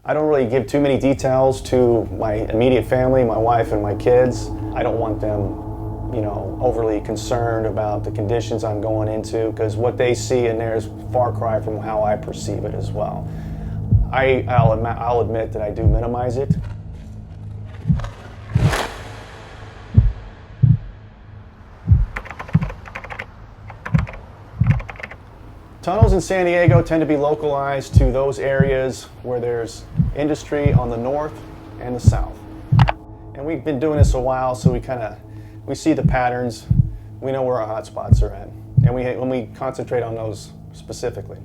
I don't really give too many details to my immediate family, my wife and my kids. I don't want them, overly concerned about the conditions I'm going into, because what they see in there is far cry from how I perceive it as well. I'll admit that I do minimize it. Tunnels in San Diego tend to be localized to those areas where there's industry on the north and the south. And we've been doing this a while, so we see the patterns, we know where our hot spots are at, and we concentrate on those specifically.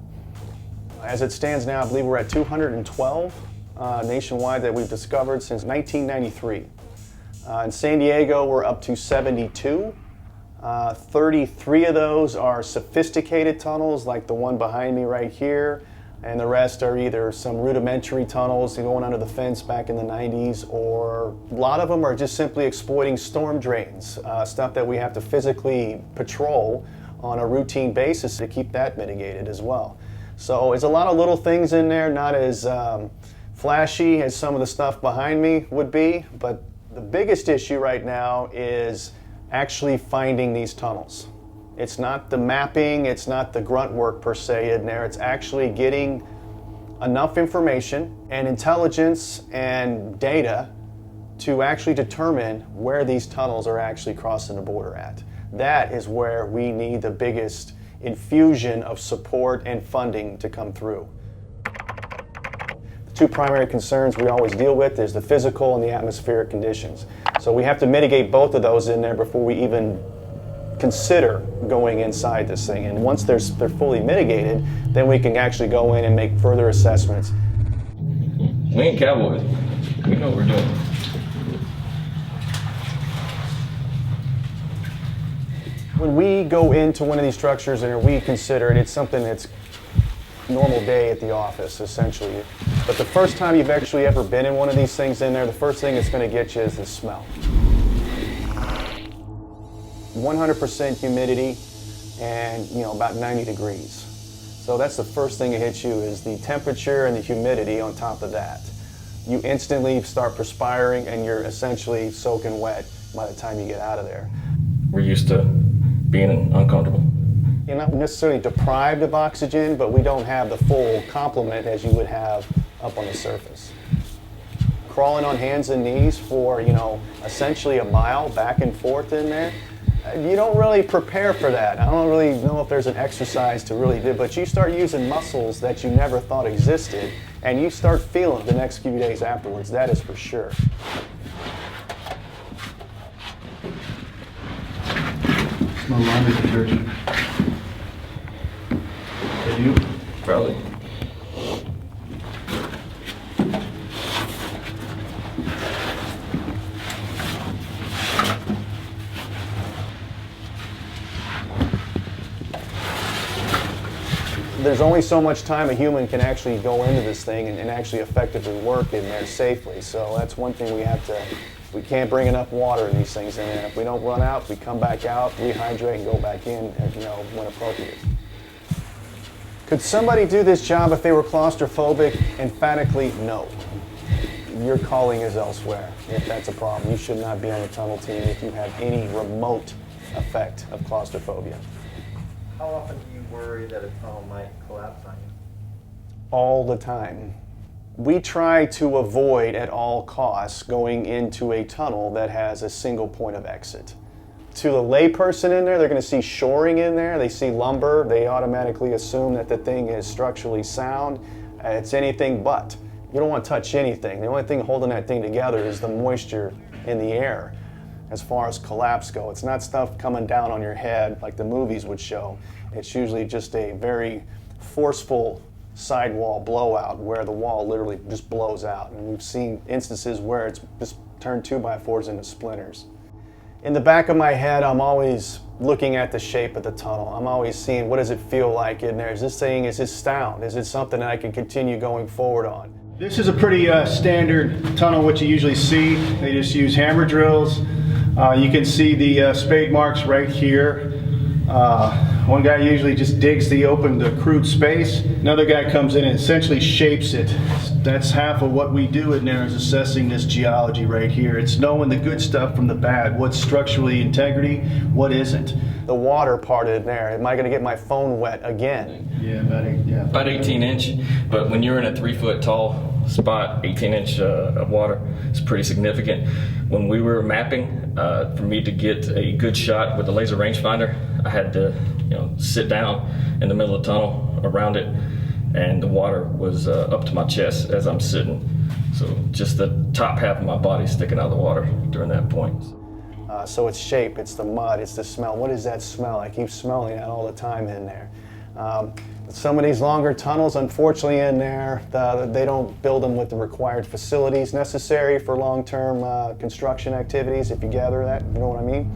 As it stands now, I believe we're at 212 nationwide that we've discovered since 1993. In San Diego, we're up to 72. 33 of those are sophisticated tunnels, like the one behind me right here, and the rest are either some rudimentary tunnels going under the fence back in the 90s, or a lot of them are just simply exploiting storm drains, stuff that we have to physically patrol on a routine basis to keep that mitigated as well. So it's a lot of little things in there, not as flashy as some of the stuff behind me would be, but the biggest issue right now is actually finding these tunnels. It's not the mapping, it's not the grunt work per se in there, it's actually getting enough information and intelligence and data to actually determine where these tunnels are actually crossing the border at. That is where we need the biggest infusion of support and funding to come through. The two primary concerns we always deal with is the physical and the atmospheric conditions. So we have to mitigate both of those in there before we even consider going inside this thing. And once they're fully mitigated, then we can actually go in and make further assessments. We ain't cowboys. We know what we're doing. When we go into one of these structures and we consider it's something that's normal day at the office, essentially. But the first time you've actually ever been in one of these things in there, the first thing that's going to get you is the smell. 100% humidity and about 90 degrees. So that's the first thing that hits you, is the temperature and the humidity on top of that. You instantly start perspiring and you're essentially soaking wet by the time you get out of there. We're used to being uncomfortable. You're not necessarily deprived of oxygen, but we don't have the full complement as you would have up on the surface. Crawling on hands and knees for, essentially a mile back and forth in there, you don't really prepare for that. I don't really know if there's an exercise to really do, but you start using muscles that you never thought existed, and you start feeling it the next few days afterwards, that is for sure. Smell laundry detergent. Are you? Probably. There's only so much time a human can actually go into this thing and actually effectively work in there safely. So that's one thing we can't bring enough water in these things in there. If we don't run out, we come back out, rehydrate, and go back in, when appropriate. Could somebody do this job if they were claustrophobic? Emphatically, no. Your calling is elsewhere if that's a problem. You should not be on the tunnel team if you have any remote effect of claustrophobia. How often do you worry that a tunnel might collapse on you? All the time. We try to avoid at all costs going into a tunnel that has a single point of exit. To the layperson in there, they're going to see shoring in there, they see lumber, they automatically assume that the thing is structurally sound. It's anything but. You don't want to touch anything. The only thing holding that thing together is the moisture in the air. As far as collapse go, it's not stuff coming down on your head like the movies would show. It's usually just a very forceful sidewall blowout where the wall literally just blows out. And we've seen instances where it's just turned 2x4s into splinters. In the back of my head, I'm always looking at the shape of the tunnel. I'm always seeing, what does it feel like in there? Is this sound? Is it something that I can continue going forward on? This is a pretty standard tunnel, what you usually see. They just use hammer drills. You can see the spade marks right here. One guy usually just digs the crude space. Another guy comes in and essentially shapes it. That's half of what we do in there, is assessing this geology right here. It's knowing the good stuff from the bad. What's structurally integrity, what isn't. The water part in there, am I going to get my phone wet again? Yeah, About 18 inch, but when you're in a 3 foot tall spot, 18 inch of water is pretty significant. When we were mapping, for me to get a good shot with the laser rangefinder, I had to sit down in the middle of the tunnel around it, and the water was up to my chest as I'm sitting. So just the top half of my body sticking out of the water during that point. So it's shape, it's the mud, it's the smell. What is that smell? I keep smelling that all the time in there. Some of these longer tunnels, unfortunately, in there, they don't build them with the required facilities necessary for long-term construction activities, if you gather that, you know what I mean?